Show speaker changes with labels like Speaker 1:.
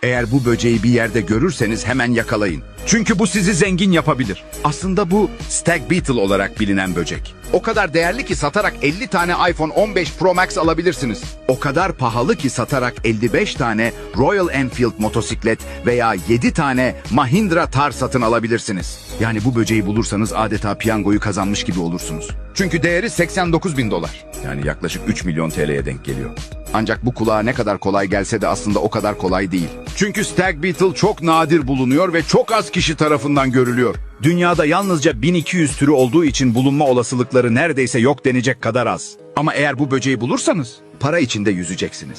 Speaker 1: Eğer bu böceği bir yerde görürseniz hemen yakalayın. Çünkü bu sizi zengin yapabilir. Aslında bu Stag Beetle olarak bilinen böcek. O kadar değerli ki satarak 50 tane iPhone 15 Pro Max alabilirsiniz. O kadar pahalı ki satarak 55 tane Royal Enfield motosiklet veya 7 tane Mahindra Thar satın alabilirsiniz. Yani bu böceği bulursanız adeta piyangoyu kazanmış gibi olursunuz. Çünkü değeri $89.000. Yani yaklaşık 3 milyon TL'ye denk geliyor. Ancak bu kulağa ne kadar kolay gelse de aslında o kadar kolay değil. Çünkü Stag Beetle çok nadir bulunuyor ve çok az kişi tarafından görülüyor. Dünyada yalnızca 1200 türü olduğu için bulunma olasılıkları neredeyse yok denecek kadar az. Ama eğer bu böceği bulursanız para içinde yüzeceksiniz.